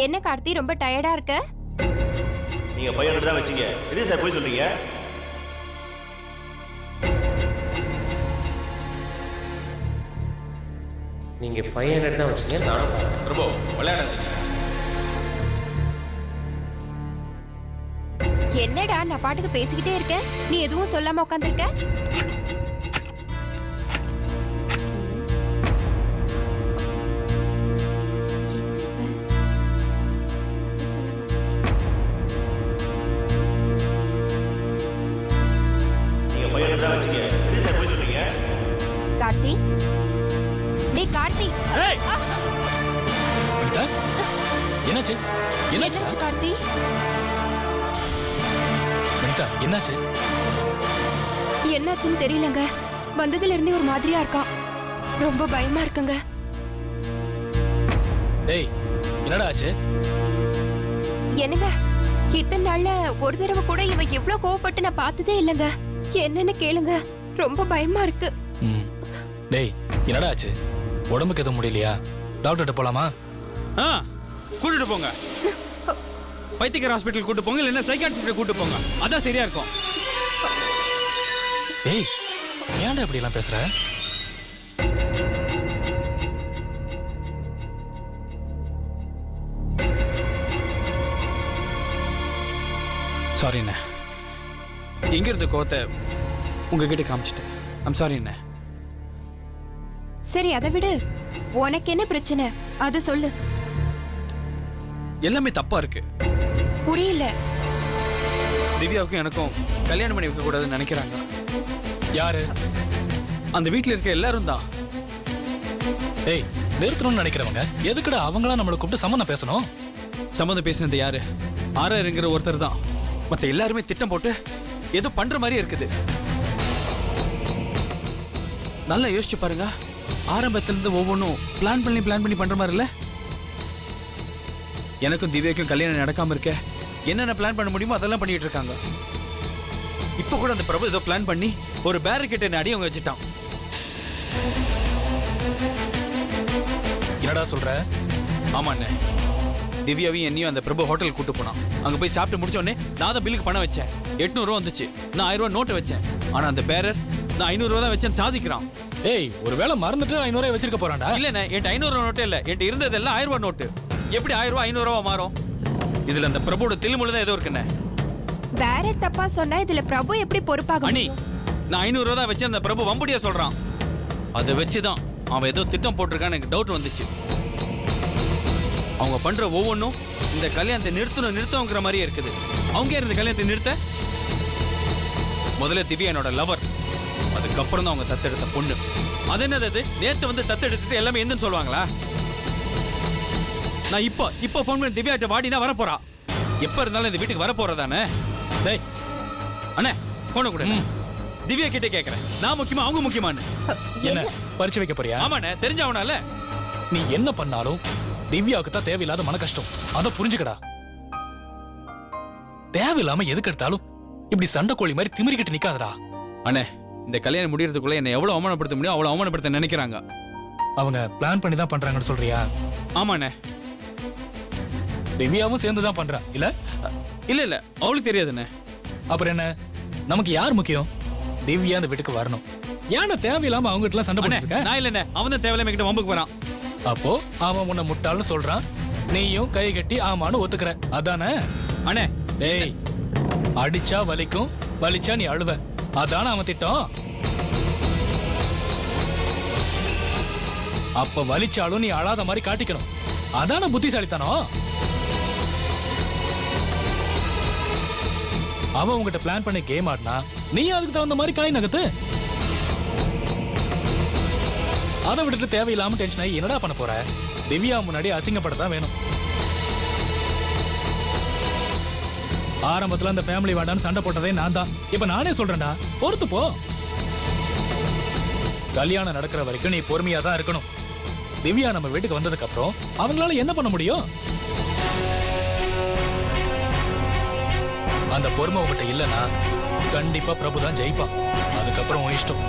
என்ன கார்த்தி, ரொம்ப டயர்டா இருக்க? நீங்க 500 தான் வச்சீங்க. எது சார் போய் சொல்றீங்க? நீங்க 500 தான் வச்சீங்க. நானும் பிரபு விளையாடாதீங்க. என்னடா நான் பாட்டுக்கு பேசிக்கிட்டே இருக்கேன், நீ எதுவும் சொல்லாம உட்காந்துருக்க? நீங்க 500 தான் வச்சீங்க. எது சார் போய் சொல்றீங்க? கார்த்தி, டேய் கார்த்தி. என்னாச்சு? என்னாச்சு கார்த்தி? என்னாச்சு? என்னாச்சுன்னு தெரியலங்க. வந்ததுல இருந்தே ஒரு மாதிரியா இருக்கான். ரொம்ப பயமா இருக்குங்க. டேய் என்னடா ஆச்சு? என்னங்க, இத்தனை நாள்ல ஒரு தடவை கூட இவன் எவ்வளவு கோவப்பட்டு நான் பார்த்ததே இல்லைங்க. என்னன்னு கேளுங்க, ரொம்ப பயமா இருக்கு. டேய் என்னடா ஆச்சு? உடம்புக்கு எதுவும் முடியலையா? டாக்டர்கிட்ட போலாமா? கூட்டிட்டு போங்க. பைத்தியக்கார ஹாஸ்பிட்டல் கூட்டு போங்க, இல்லைன்னா சைக்காட்ரிஸ்ட் கூட்டு போங்க. அதான் சரியா இருக்கும். டேய் ஏன்டா இப்படி எல்லாம் பேசுற? சாரி அண்ணா, எங்க இருந்த கோவத்தை உங்ககிட்ட காமிச்சிட்டேன். ஐம் சாரி அண்ணா. சரி அதை விடு, உனக்கு என்ன பிரச்சனை அது சொல்லு. எல்லாமே தப்பா இருக்கு. புரியல. திவ்யாவுக்கும் எனக்கும் கல்யாணம் பண்ணி வைக்க கூடாதுன்னு நினைக்கிறாங்க. யாரு? அந்த வீட்டுல இருக்க எல்லாரும் தான். டேய் நிறுத்தணும்னு நினைக்கிறவங்க எதுக்குடா அவங்களா நம்மளை கூப்பிட்டு சம்மந்தம் பேசணும்? சம்மந்தம் பேசினது யாரு? ஆறாருங்கிற ஒருத்தர் தான். மத்த எல்லாருமே திட்டம் போட்டு ஏதோ பண்ற மாதிரி இருக்குது. நல்லா யோசிச்சு பாருங்க. ஆரம்பத்துல இருந்து ஒவ்வொன்றும் பிளான் பண்ணி பண்ற மாதிரி இல்ல? எனக்கும் திவ்யாக்கும் கல்யாணம் நடக்காம இருக்க என்னென்ன பிளான் பண்ண முடியுமோ அதெல்லாம் பண்ணிட்டு இருக்காங்க. இப்ப கூட அந்த பிரபு ஏதோ பிளான் பண்ணி ஒரு பேரிகேட்டை அடி அவங்க வச்சுட்டான். என்னடா சொல்ற? ஆமா அண்ணே, திவ்யாவையும் என்னையும் அந்த பிரபு ஹோட்டலுக்கு கூட்டு போனான். அங்க போய் சாப்பிட்டு முடிச்ச உடனே நான் தான் பில்லுக்கு பணம் வச்சேன். 800 ரூபா வந்துச்சு. நான் 1000 ரூபா நோட்டு வச்சேன். ஆனா அந்த பேரர் நான் 500 ரூபா தான் வச்சேன்னு சாதிக்கிறான். ஏய் ஒருவேளை மறந்துட்டு 500 ரூபாய் வச்சிருக்க போறான்டா. இல்லண்ணே, என்கிட்ட 500 ரூபா நோட்டே இல்ல. என்கிட்ட இருந்ததெல்லாம் 1000 ரூபா நோட்டு. எப்படி 1000 ரூபா 500 ரூபா மாறும்? இதுல அந்த பிரபுவோட தில்முள்ள தான் ஏதோ இருக்குண்ணே. வேற தப்பா சொன்னா இதுல பிரபு எப்படி பொறுப்பாக? அண்ணி, நான் 500 ரூபா தான் வச்சு அந்த பிரபு வம்படியா சொல்றான். அதை வச்சுதான் அவன் ஏதோ திட்டம் போட்டிருக்கான்னு எனக்கு டவுட் வந்துச்சு. அவங்க பண்ற ஒவ்வொன்றும் இந்த கல்யாணத்தை நிறுத்தணுங்கிற மாதிரியே இருக்குது. அவங்க யார் இந்த கல்யாணத்தை நிறுத்த? முதல்ல திவ்யா என்னோட லவர், அதுக்கப்புறம் தான் அவங்க தத்தெடுத்த பொண்ணு. அது என்னது? அது நேத்து வந்து தத்தெடுத்துட்டு எல்லாமே என்னன்னு சொல்லுவாங்களா? நான் இப்போ ஃபோன் பண்ணி திவ்யாட்ட வாடினா வரப்போறா. எப்ப இருந்தாலும் இந்த வீட்டுக்கு வரப்போறதானே? டேய் அண்ணே போன கூட திவ்யா கிட்ட கேக்குறேன். நான் முக்கியமா அவங்க முக்கியமானு? என்ன பரிச்சு வைக்க போறியா? ஆமாண்ணே, தெரிஞ்சவனால. நீ என்ன பண்ணாலும் திவ்யாவுக்கு தான் தேவையில்லாத மன கஷ்டம். அதை புரிஞ்சுக்கடா. தேவையில்லாம எதுக்கு எடுத்தாலும் இப்படி சண்டை கோழி மாதிரி திமிரிக்கிட்டு நிக்காதடா. அண்ணே, இந்த கல்யாணம் முடியறதுக்குள்ள என்ன எவ்வளவு அவமானப்படுத்த முடியும் அவ்வளவு அவமானப்படுத்த நினைக்கிறாங்க. அவங்க பிளான் பண்ணி தான் பண்றாங்கன்னு சொல்றியா? ஆமாண்ணே, திவ்யாவும் சேர்ந்து தான் பண்றா. இல்ல இல்ல அவளுக்கு தெரியாதுண்ணே. அப்புறம் என்ன, நமக்கு யார் முக்கியம்? திவ்யா அந்த வீட்டுக்கு வரணும். ஏன்னா தேவையில்லாம அவங்க கிட்ட சண்டை போட்டுருக்க? நான் இல்லண்ணே, அவன் தான் தேவையில்லாம கிட்ட வம்புக்கு வரான். அப்போ அவன் உன்னை முட்டாள்னு சொல்றான், நீயும் கை கட்டி ஆமான்னு ஒத்துக்கிற, அதானே? அண்ணே டேய், அடிச்சா வலிக்கும், வலிச்சா நீ அழுவ, அதான அவன் திட்டம். அப்ப வலிச்சாலும் நீ அழாத மாதிரி காட்டிக்கணும், அதான புத்திசாலித்தனம். அவன் உங்ககிட்ட பிளான் பண்ணி கேம் ஆடினா நீ அதுக்கு தகுந்த மாதிரி காய் நகத்து. அதை விட்டுட்டு தேவையில்லாம டென்ஷன் ஆகி என்னடா பண்ண போற? திவ்யா முன்னாடி அசிங்கப்படத்தான் வேணும். ஆரம்பத்துல அந்த ஃபேமிலி வேண்டான்னு சண்டை போட்டதே நான் தான். இப்ப நானே சொல்றேன்டா, பொறுத்து போ. கல்யாணம் நடக்கிற வரைக்கும் நீ பொறுமையா தான் இருக்கணும். திவ்யா நம்ம வீட்டுக்கு வந்ததுக்கு அப்புறம் அவங்களால என்ன பண்ண முடியும்? அந்த பொறுமை உங்ககிட்ட இல்லைன்னா கண்டிப்பா பிரபு தான் ஜெயிப்பான். அதுக்கப்புறம் உன் இஷ்டம்.